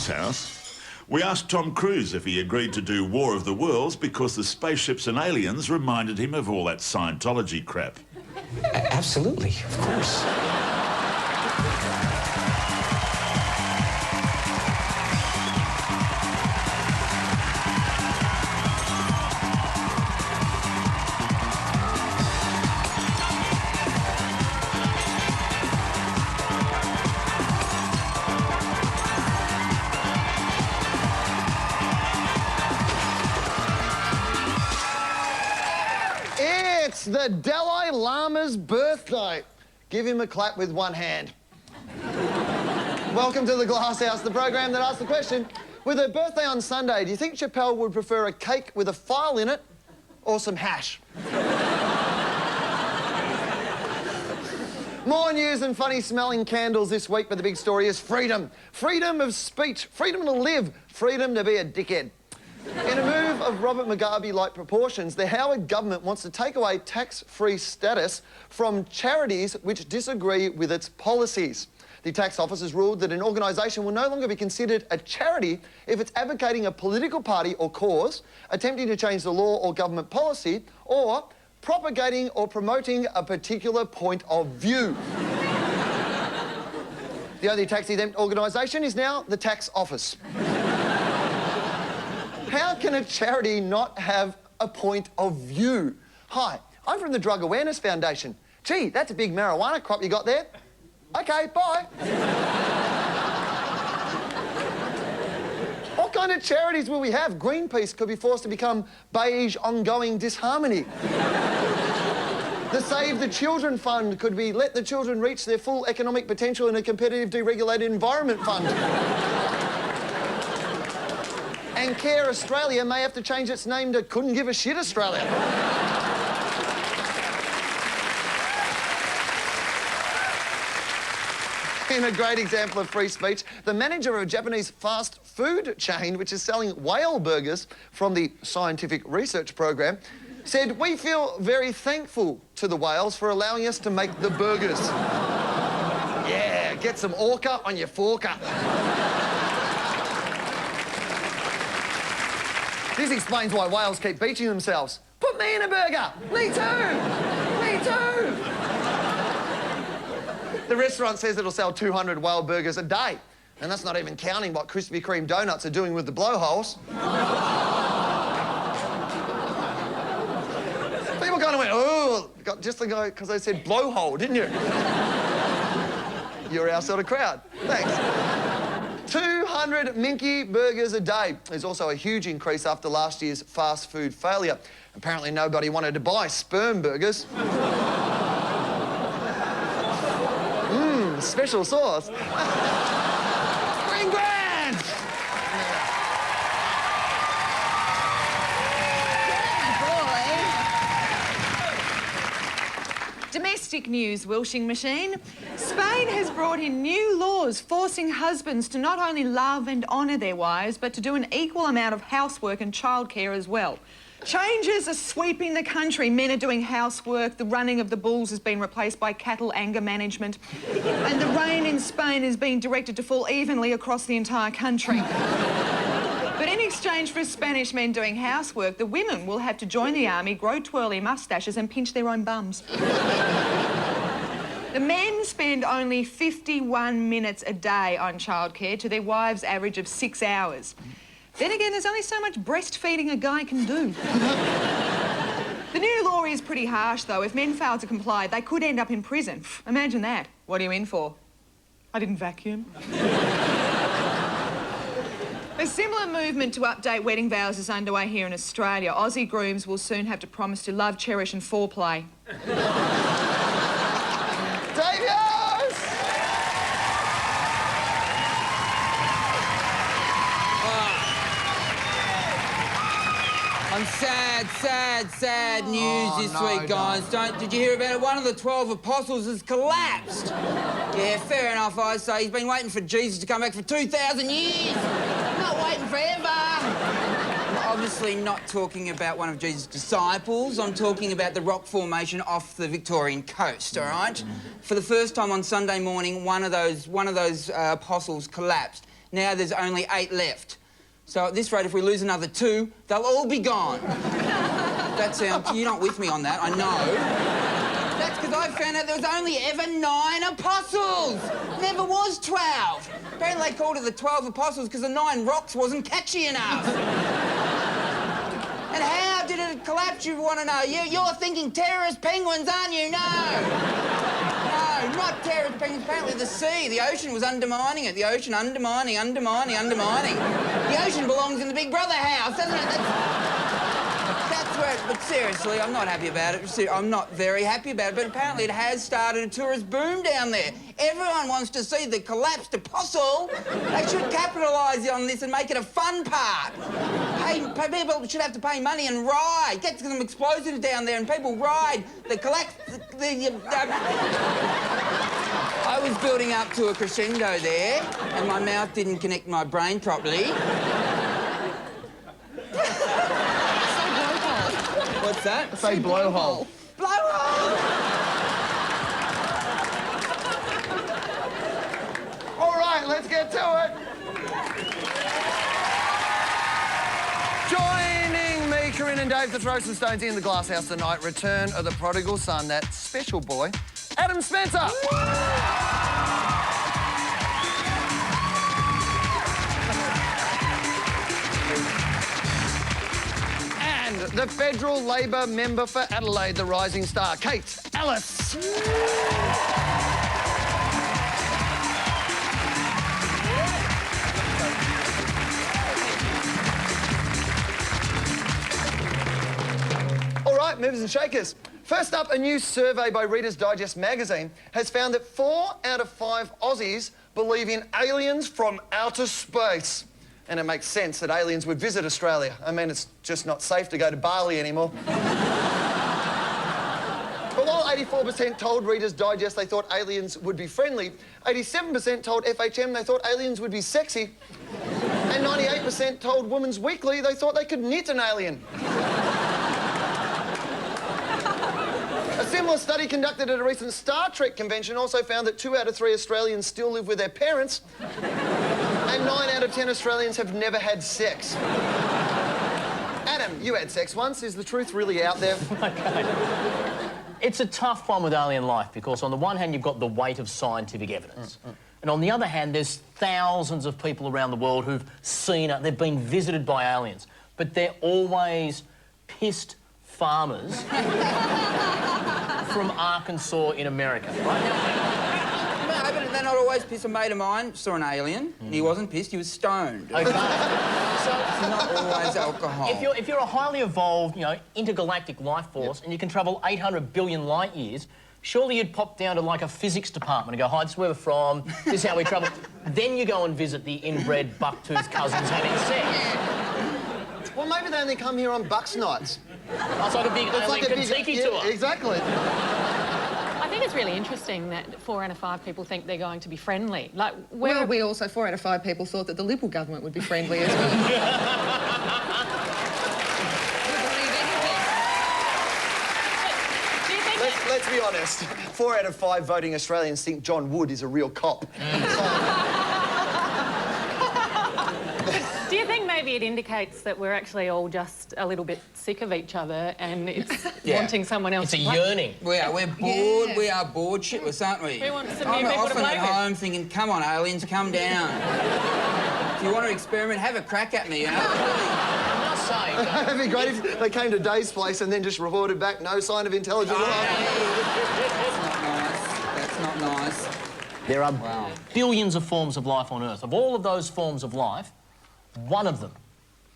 Glass House, we asked Tom Cruise if he agreed to do War of the Worlds because the spaceships and aliens reminded him of all that Scientology crap. Absolutely, of course. It's the Dalai Lama's birthday. Give him a clap with one hand. Welcome to the Glass House, the program that asks the question, with her birthday on Sunday, do you think Chappelle would prefer a cake with a file in it or some hash? More news and funny-smelling candles this week, but the big story is freedom. Freedom of speech, freedom to live, freedom to be a dickhead. In a move of Robert Mugabe-like proportions, the Howard government wants to take away tax-free status from charities which disagree with its policies. The tax office has ruled that an organisation will no longer be considered a charity if it's advocating a political party or cause, attempting to change the law or government policy, or propagating or promoting a particular point of view. The only tax-exempt organisation is now the tax office. How can a charity not have a point of view? Hi, I'm from the Drug Awareness Foundation. Gee, that's a big marijuana crop you got there. OK, bye. What kind of charities will we have? Greenpeace could be forced to become beige ongoing disharmony. The Save the Children Fund could be let the children reach their full economic potential in a competitive deregulated environment fund. And Care Australia may have to change its name to Couldn't Give a Shit Australia. In a great example of free speech, the manager of a Japanese fast food chain, which is selling whale burgers from the scientific research program, said, "We feel very thankful to the whales for allowing us to make the burgers." Yeah, get some orca on your forker. This explains why whales keep beaching themselves. Put me in a burger! Me too! Me too! The restaurant says it'll sell 200 whale burgers a day. And that's not even counting what Krispy Kreme donuts are doing with the blowholes. People kind of went, oh, just because they said blowhole, didn't you? You're our sort of crowd. Thanks. 200 minky burgers a day. There's also a huge increase after last year's fast food failure. Apparently nobody wanted to buy sperm burgers. Special sauce. Corrine Grant! Domestic news, washing machine. Spain has brought in new laws forcing husbands to not only love and honour their wives, but to do an equal amount of housework and childcare as well. Changes are sweeping the country. Men are doing housework, the running of the bulls has been replaced by cattle anger management, and the rain in Spain is being directed to fall evenly across the entire country. But in exchange for Spanish men doing housework, the women will have to join the army, grow twirly moustaches and pinch their own bums. The men spend only 51 minutes a day on childcare to their wives' average of 6 hours. Then again, there's only so much breastfeeding a guy can do. The new law is pretty harsh, though. If men fail to comply, they could end up in prison. Imagine that. What are you in for? I didn't vacuum. A similar movement to update wedding vows is underway here in Australia. Aussie grooms will soon have to promise to love, cherish and foreplay. Dave Hughes! I'm sad news this week, guys. Did you hear about it? One of the 12 apostles has collapsed. Yeah, fair enough, I say. He's been waiting for Jesus to come back for 2,000 years. Not waiting forever. I'm obviously not talking about one of Jesus' disciples. I'm talking about the rock formation off the Victorian coast, all right? For the first time on Sunday morning, one of those apostles collapsed. Now there's only 8 left. So at this rate, if we lose another 2, they'll all be gone. That sounds... You're not with me on that, I know. That's because I found out there was only ever 9 apostles. Never was 12. Apparently they called it the 12 apostles because the 9 rocks wasn't catchy enough. And how did it collapse, you want to know? You're thinking terrorist penguins, aren't you? No. No, not terrorist penguins. Apparently the sea, the ocean was undermining it. The ocean undermining. The ocean belongs in the Big Brother house, doesn't it? That's where... But seriously, I'm not happy about it. I'm not very happy about it, but apparently it has started a tourist boom down there. Everyone wants to see the collapsed apostle. They should capitalise on this and make it a fun park. People should have to pay money and ride. Get some explosives down there and people ride the collapsed... I was building up to a crescendo there and my mouth didn't connect my brain properly. What's that? Say blowhole. Blowhole! All right, let's get to it. Joining me, Corrine and Dave, to throw some stones in the glass house tonight, return of the prodigal son, that special boy, Adam Spencer. And the Federal Labor member for Adelaide, the rising star, Kate Ellis. All right, movers and shakers. First up, a new survey by Reader's Digest magazine has found that 4 out of 5 Aussies believe in aliens from outer space. And it makes sense that aliens would visit Australia. I mean, it's just not safe to go to Bali anymore. But while 84% told Reader's Digest they thought aliens would be friendly, 87% told FHM they thought aliens would be sexy, and 98% told Women's Weekly they thought they could knit an alien. A similar study conducted at a recent Star Trek convention also found that 2 out of 3 Australians still live with their parents, and 9 out of 10 Australians have never had sex. Adam, you had sex once. Is the truth really out there? Okay. It's a tough one with alien life because on the one hand you've got the weight of scientific evidence. And on the other hand, there's thousands of people around the world who've seen it. They've been visited by aliens. But they're always pissed farmers from Arkansas in America, right? No, but they're not always pissed. A mate of mine saw an alien. And he wasn't pissed, he was stoned. Okay. So it's not always alcohol. If you're a highly evolved, intergalactic life force and you can travel 800 billion light years, surely you'd pop down to, like, a physics department and go, hi, this is where we're from, this is how we travel. Then you go and visit the inbred buck-toothed cousins having sex. Well, maybe they only come here on Bucks nights. It's like a big Kentucky tour. Exactly. I think it's really interesting that 4 out of 5 people think they're going to be friendly. Like, Well, we also, 4 out of 5 people thought that the Liberal government would be friendly as well. Let's be honest. 4 out of 5 voting Australians think John Wood is a real cop. do you think maybe it indicates that we're actually all just a little bit sick of each other and it's wanting someone else? It's a yearning. We're bored. Yeah. We are bored shitless, aren't we? We want some new I'm people to often play at with. home thinking, come on, aliens, come down. If you want to experiment, have a crack at me, It'd be great if they came to Dave's place and then just reported back no sign of intelligent life. That's not nice. There are billions of forms of life on Earth. Of all of those forms of life, one of them,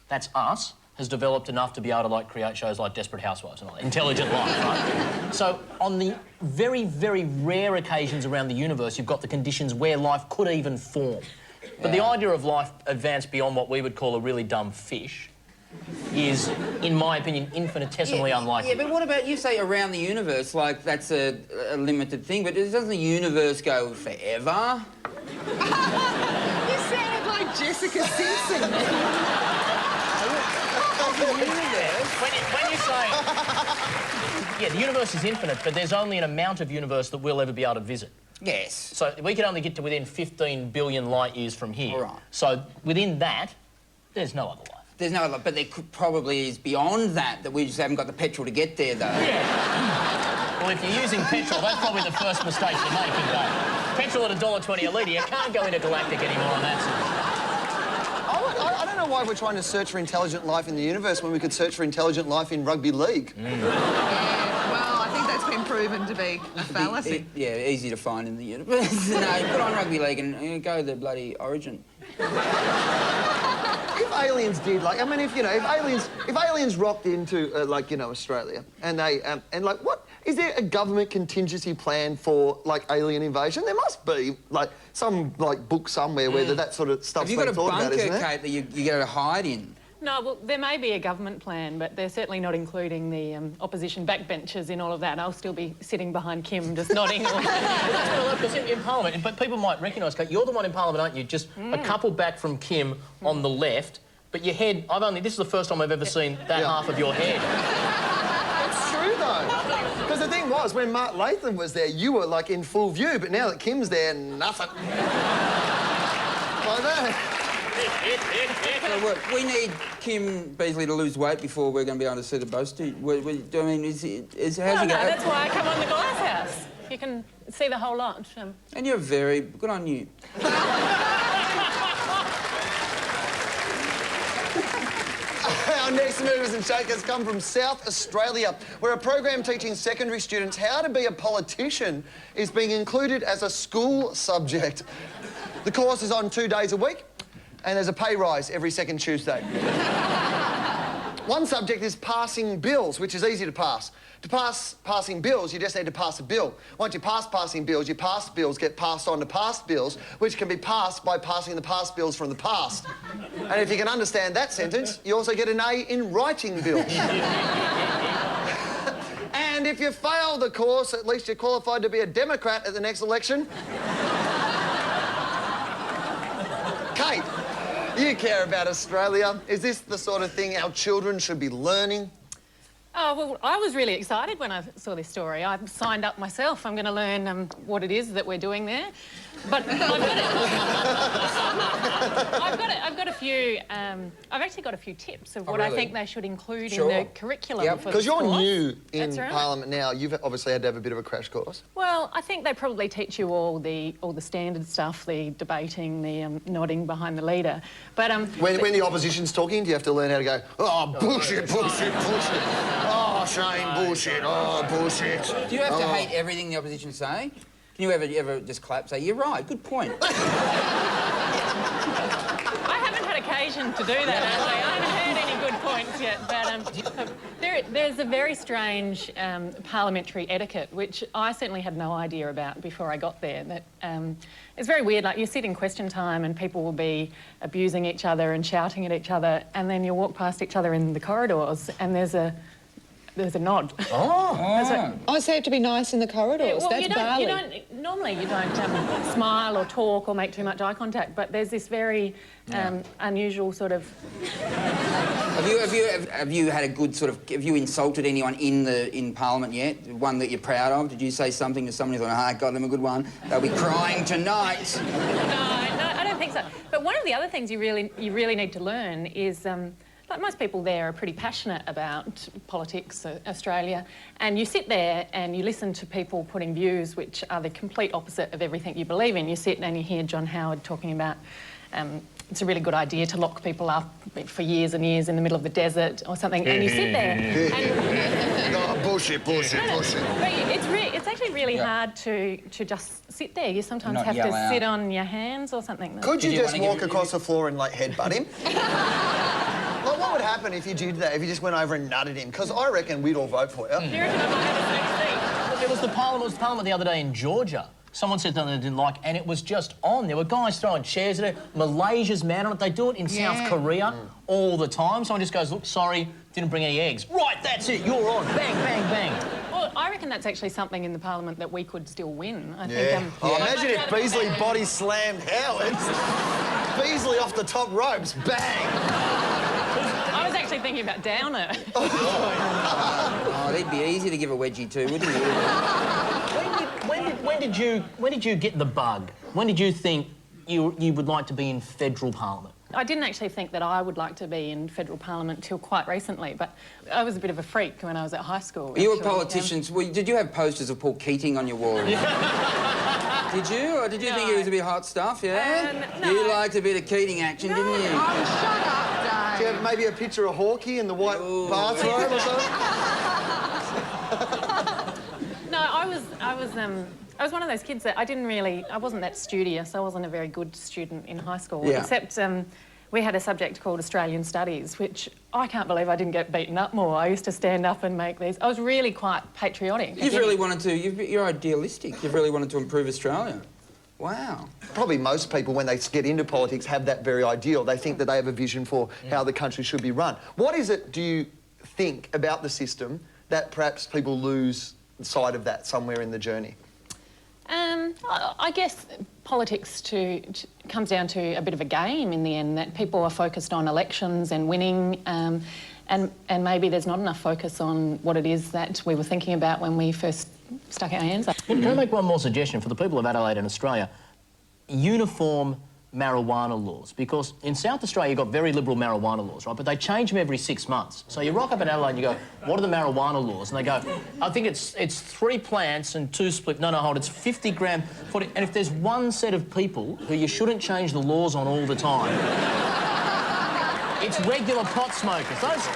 that's us, has developed enough to be able to, like, create shows like Desperate Housewives and all that. Intelligent life, right? So on the very, very rare occasions around the universe, you've got the conditions where life could even form. But the idea of life advanced beyond what we would call a really dumb fish is, in my opinion, infinitesimally unlikely. Yeah, but what about, you say around the universe, like that's a limited thing, but doesn't the universe go forever? You sounded like Jessica Simpson. When you say... Yeah, the universe is infinite, but there's only an amount of universe that we'll ever be able to visit. Yes. So we can only get to within 15 billion light years from here. All right. So within that, there's no other life. There's no other, but there probably is beyond that we just haven't got the petrol to get there, though. Yeah. Well, if you're using petrol, that's probably the first mistake you're making, Dave. Petrol at $1.20 a litre, you can't go intergalactic anymore on that sort. I don't know why we're trying to search for intelligent life in the universe when we could search for intelligent life in rugby league. Yeah, well, I think that's been proven to be a fallacy. Yeah, easy to find in the universe. No, put on rugby league and go to the bloody origin. If aliens did, like, I mean, if aliens rocked into, like, you know, Australia, and they, and, like, what, is there a government contingency plan for, like, alien invasion? There must be, like, some, like, book somewhere where that sort of stuff's been thought about, isn't Have you got a bunker, there? Kate, that you go to hide in? No, well, there may be a government plan, but they're certainly not including the opposition backbenchers in all of that. I'll still be sitting behind Kim, just nodding. Well, that's what I love, because in Parliament, but people might recognise, Kate, you're the one in Parliament, aren't you? Just a couple back from Kim on the left, but your head, this is the first time I've ever seen that half of your head. It's true, though. Because the thing was, when Mark Latham was there, you were, like, in full view, but now that Kim's there, nothing. Like that. So we need Kim Beazley to lose weight before we're going to be able to see the boast. I mean, how's he No, that's why I come on the Glass House. You can see the whole lot. And you're very good on you. Our next movers and shakers come from South Australia, where a program teaching secondary students how to be a politician is being included as a school subject. The course is on 2 days a week, and there's a pay rise every second Tuesday. One subject is passing bills, which is easy to pass. To pass passing bills, you just need to pass a bill. Once you pass passing bills, your past bills get passed on to past bills, which can be passed by passing the past bills from the past. And if you can understand that sentence, you also get an A in writing bills. And if you fail the course, at least you're qualified to be a Democrat at the next election. Kate, you care about Australia. Is this the sort of thing our children should be learning? Oh, well, I was really excited when I saw this story. I signed up myself. I'm going to learn what it is that we're doing there. But I've got a few... I've actually got a few tips of what I think they should include in the curriculum for the Because you're course. new in Right. Parliament now. You've obviously had to have a bit of a crash course. Well, I think they probably teach you all the standard stuff, the debating, the nodding behind the leader. But When the opposition's talking, do you have to learn how to go, oh, bullshit, bullshit, bullshit. Oh, Shane, bullshit, oh, bullshit. Do you have to hate everything the opposition say? Can you ever just clap, say, you're right, good point? I haven't had occasion to do that, actually. I haven't heard any good points yet, but there's a very strange parliamentary etiquette, which I certainly had no idea about before I got there. That it's very weird, like you sit in question time and people will be abusing each other and shouting at each other, and then you walk past each other in the corridors and there's a nod. I say have to be nice in the corridors. Well, That's barley. normally you don't smile or talk or make too much eye contact, but there's this very unusual sort of... Have you had a good sort of... Have you insulted anyone in Parliament yet? One that you're proud of? Did you say something to someone who thought, ah, got them a good one? They'll be crying tonight. No, I don't think so. But one of the other things you really need to learn is... like most people there are pretty passionate about politics, Australia, and you sit there and you listen to people putting views which are the complete opposite of everything you believe in. You sit and you hear John Howard talking about it's a really good idea to lock people up for years and years in the middle of the desert or something, and you sit there and... Oh, bullshit, bullshit, bullshit. But it's actually really hard to just sit there. You sometimes Not have to yell out. sit on your hands or something. Could you Did you just wanna walk give- across the floor and, like, headbutt him? Like, what would happen if you did that, if you just went over and nutted him? Because I reckon we'd all vote for you. Do you reckon I might have a next seat? It was the Parliament the other day in Georgia. Someone said something they didn't like, and it was just on. There were guys throwing chairs at it. Malaysia's mad on it. They do it in South Korea all the time. Someone just goes, look, sorry, didn't bring any eggs. Right, that's it, you're on. Bang, bang, bang. Well, I reckon that's actually something in the Parliament that we could still win. I Yeah. think... Imagine if Beazley body slammed Howard. Beazley off the top ropes, bang! I was actually thinking about Downer. Oh, they'd be easy to give a wedgie to, wouldn't you? When did when did you get the bug? When did you think you would like to be in federal parliament? I didn't actually think that I would like to be in federal parliament until quite recently, but I was a bit of a freak when I was at high school. You were politicians. Did you have posters of Paul Keating on your wall? Did you? Or did you think he was a bit hot stuff, yeah? No. You liked a bit of Keating action, didn't you? Oh, shut up, Dave. Do you have maybe a picture of Hawkeye in the white bathrobe or something? No, I was one of those kids that I wasn't that studious. I wasn't a very good student in high school, except we had a subject called Australian Studies, which I can't believe I didn't get beaten up more. I used to stand up and make these. I was really quite patriotic. You've really wanted to, you're idealistic. You've really wanted to improve Australia. Wow. Probably most people, when they get into politics, have that very ideal. They think that they have a vision for how the country should be run. What is it, do you think, about the system that perhaps people lose sight of that somewhere in the journey? I guess politics comes down to a bit of a game in the end, that people are focused on elections and winning, and maybe there's not enough focus on what it is that we were thinking about when we first stuck our hands up. Can I make one more suggestion for the people of Adelaide and Australia? Uniform marijuana laws, because in South Australia you've got very liberal marijuana laws, right? But they change them every 6 months. So you rock up in Adelaide and you go, what are the marijuana laws? And they go, I think it's 3 plants and 2 split. No, hold, it's 50 gram, 40. And if there's one set of people who you shouldn't change the laws on all the time, it's regular pot smokers. Those, you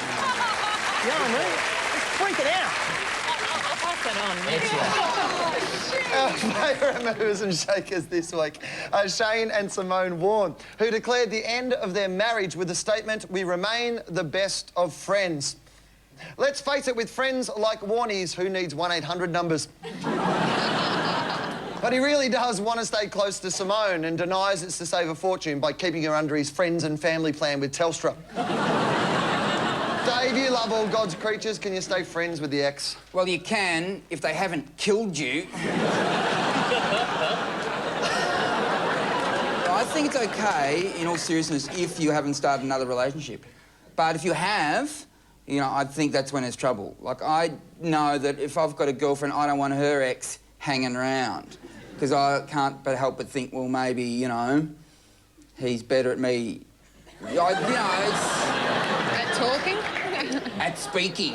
know what I mean? It's freaking out. I'll pass that on. Excellent. Our favourite movers and shakers this week are Shane and Simone Warne, who declared the end of their marriage with the statement, "We remain the best of friends." Let's face it, with friends like Warnies, who needs 1-800 numbers? But he really does want to stay close to Simone and denies it's to save a fortune by keeping her under his friends and family plan with Telstra. Dave, you love all God's creatures. Can you stay friends with the ex? Well, you can, if they haven't killed you. I think it's okay, in all seriousness, if you haven't started another relationship. But if you have, you know, I think that's when there's trouble. Like, I know that if I've got a girlfriend, I don't want her ex hanging around. Because I can't help but think, well, maybe, you know, he's better at me. You know, it's... At talking? At speaking.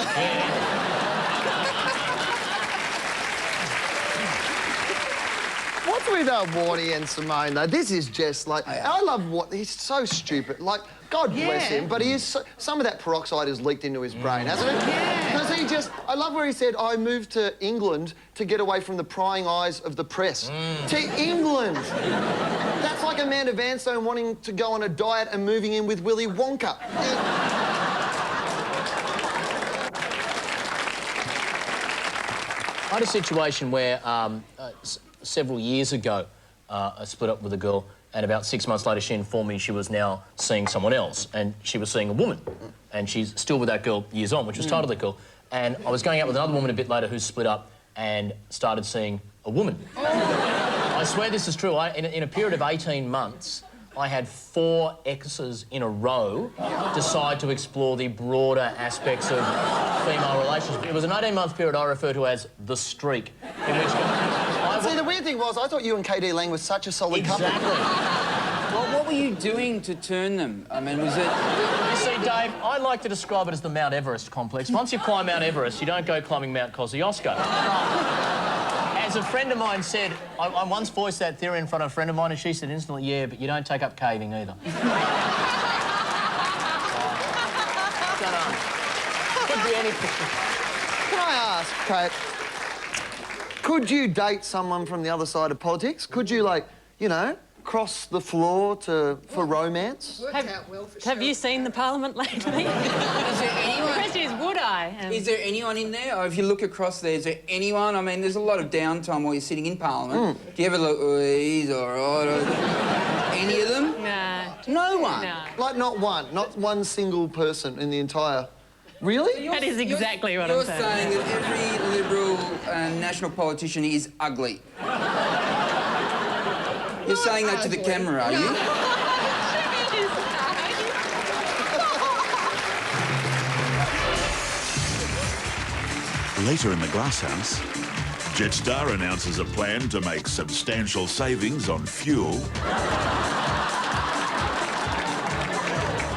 What's with Warnie and Simone, though? This is just like... I love what... He's so stupid. Like, God bless him, but he is... some of that peroxide has leaked into his brain, hasn't it? Yeah. Because he just... I love where he said, I moved to England to get away from the prying eyes of the press. To England! That's like Amanda Vanstone wanting to go on a diet and moving in with Willy Wonka. I had a situation where several years ago I split up with a girl, and about 6 months later she informed me she was now seeing someone else, and she was seeing a woman, and she's still with that girl years on, which was tied to that girl. And I was going out with another woman a bit later who split up and started seeing a woman. I swear this is true. In a period of 18 months, I had 4 exes in a row decide to explore the broader aspects of female relationships. It was an 18-month period I refer to as the streak, in which See, the weird thing was, I thought you and KD Lang were such a solid couple. Well, what were you doing to turn them? I mean, was it... You see, Dave, I like to describe it as the Mount Everest complex. Once you climb Mount Everest, you don't go climbing Mount Kosciuszko. As a friend of mine said, I once voiced that theory in front of a friend of mine, and she said instantly, yeah, but you don't take up caving either. Don't know. Could be anything. Can I ask, Kate, could you date someone from the other side of politics? Could you, like, you know, cross the floor for romance? Have you seen the Parliament lately? Is there anyone... The question is, would I? Is there anyone in there? Or if you look across there, is there anyone? I mean, there's a lot of downtime while you're sitting in Parliament. Do you ever look, oh, he's all right? Any of them? No. No one? No. Like, not one single person in the entire... Really? That is exactly what I'm saying. You're saying that every Liberal national politician is ugly. You're saying that to the camera, are you? Later in the glasshouse, Jetstar announces a plan to make substantial savings on fuel.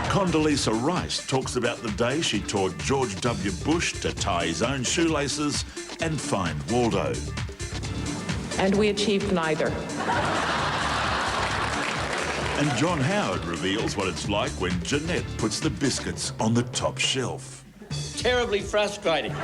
Condoleezza Rice talks about the day she taught George W. Bush to tie his own shoelaces and find Waldo. And we achieved neither. And John Howard reveals what it's like when Jeanette puts the biscuits on the top shelf. Terribly frustrating.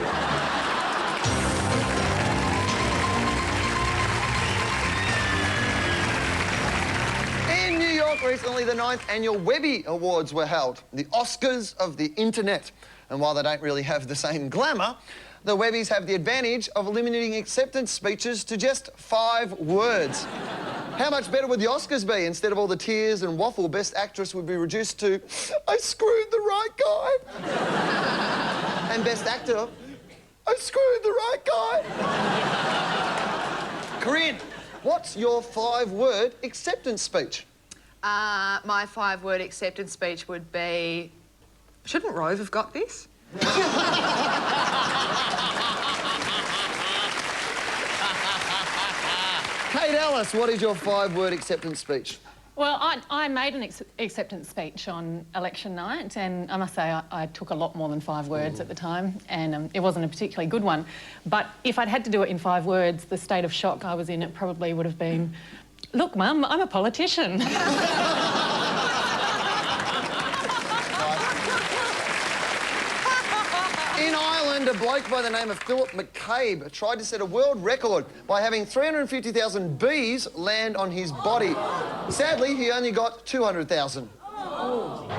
In New York recently, the 9th annual Webby Awards were held, the Oscars of the internet. And while they don't really have the same glamour, the Webbies have the advantage of limiting acceptance speeches to just 5 words. How much better would the Oscars be? Instead of all the tears and waffle, Best Actress would be reduced to, I screwed the right guy. And Best Actor, I screwed the right guy. Corrine, what's your 5-word acceptance speech? My 5-word acceptance speech would be... Shouldn't Rove have got this? Kate Ellis, what is your 5-word acceptance speech? Well, I made an acceptance speech on election night, and I must say I took a lot more than 5 words at the time, and it wasn't a particularly good one. But if I'd had to do it in 5 words, the state of shock I was in, it probably would have been, look, Mum, I'm a politician. In Ireland, a bloke by the name of Philip McCabe tried to set a world record by having 350,000 bees land on his body. Sadly, he only got 200,000.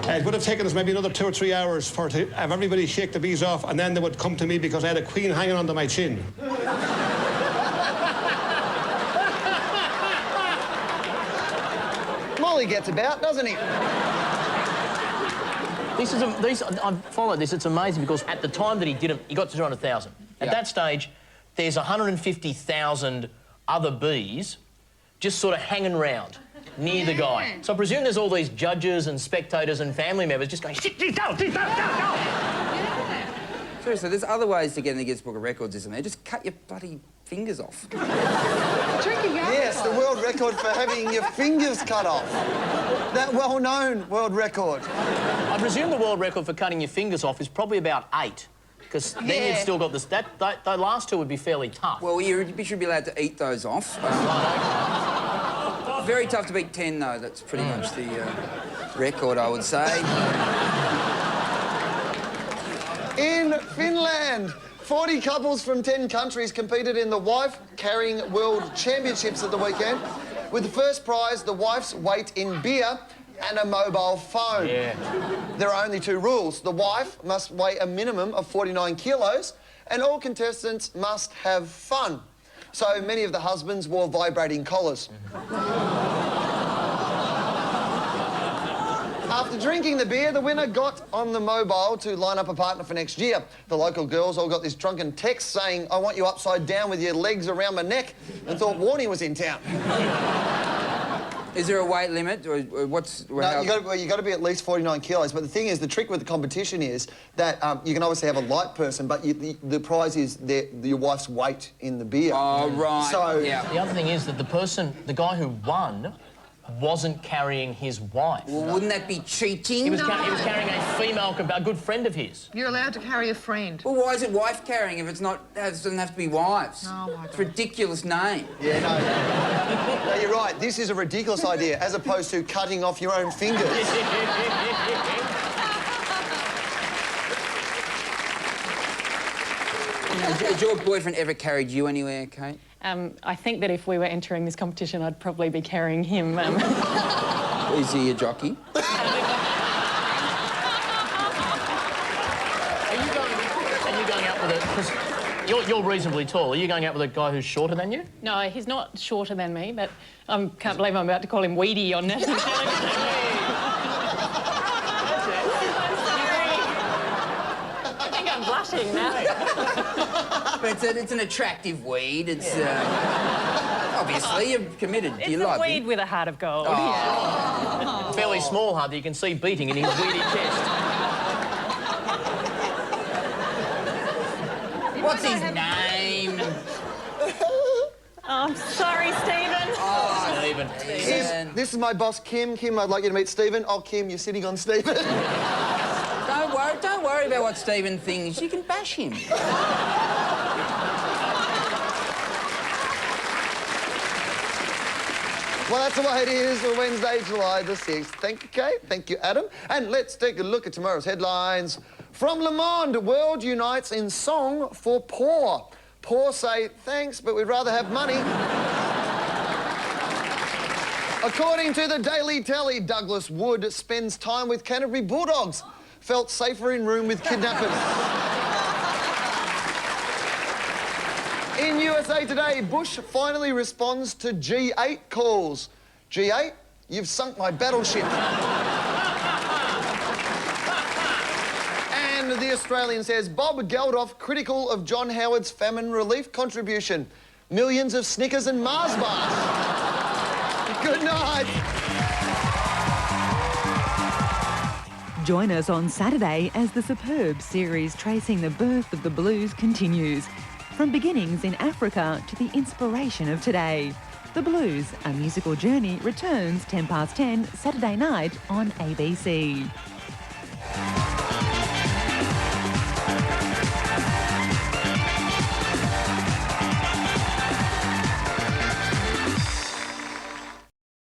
It would have taken us maybe another 2 or 3 hours to have everybody shake the bees off, and then they would come to me because I had a queen hanging under my chin. Molly gets about, doesn't he? I've followed this. It's amazing because at the time that he did it, he got to 200,000. At that stage, there's 150,000 other bees just sort of hanging around near the guy. So I presume there's all these judges and spectators and family members just going, sit down, sit down, down. Seriously, there's other ways to get in the Guinness Book of Records, isn't there? Just cut your bloody fingers off. Yes, the world record for having your fingers cut off. That well-known world record. I presume the world record for cutting your fingers off is probably about 8, because then you've still got this... The last 2 would be fairly tough. Well, you should be allowed to eat those off. Very tough to beat 10, though. That's pretty much the record, I would say. In Finland, 40 couples from 10 countries competed in the wife-carrying world championships at the weekend, with the first prize, the wife's weight in beer and a mobile phone. Yeah. There are only 2 rules. The wife must weigh a minimum of 49 kilos, and all contestants must have fun. So many of the husbands wore vibrating collars. After drinking the beer, the winner got on the mobile to line up a partner for next year. The local girls all got this drunken text saying, I want you upside down with your legs around my neck, and thought Warnie was in town. Is there a weight limit, or what's... No, you got to be at least 49 kilos. But the thing is, the trick with the competition is that you can obviously have a light person, but the prize is your wife's weight in the beer. Oh, right. So... Yeah. The other thing is that the guy who won wasn't carrying his wife. Well, wouldn't that be cheating? He was carrying a female, a good friend of his. You're allowed to carry a friend. Well, why is it wife carrying if it's not... It doesn't have to be wives? Oh, my God. It's a ridiculous name. Yeah, no. No, you're right. This is a ridiculous idea, as opposed to cutting off your own fingers. Has your boyfriend ever carried you anywhere, Kate? I think that if we were entering this competition, I'd probably be carrying him. Is he a jockey? Are you going out with a... Because you're reasonably tall. Are you going out with a guy who's shorter than you? No, he's not shorter than me, but I can't believe I'm about to call him Weedy on national television. I think I'm blushing now. But it's an attractive weed. It's obviously you're committed. It's you a like weed it. with a heart of gold. Oh. Yeah. Fairly small heart that you can see beating in his weedy chest. What's his name? I'm sorry, Stephen. Oh, Stephen. This is my boss, Kim. Kim, I'd like you to meet Stephen. Oh, Kim, you're sitting on Stephen. Don't worry about what Stephen thinks. You can bash him. Well, that's the way it is for Wednesday, July the 6th. Thank you, Kate. Thank you, Adam. And let's take a look at tomorrow's headlines. From Le Monde, world unites in song for poor. Poor say, thanks, but we'd rather have money. According to the Daily Telly, Douglas Wood spends time with Canterbury Bulldogs. Felt safer in room with kidnappers. In USA Today, Bush finally responds to G8 calls. G8, you've sunk my battleship. And The Australian says, Bob Geldof critical of John Howard's famine relief contribution. Millions of Snickers and Mars bars. Good night. Join us on Saturday as the superb series tracing the birth of the blues continues. From beginnings in Africa to the inspiration of today. The Blues, a musical journey, returns 10 past 10 Saturday night on ABC.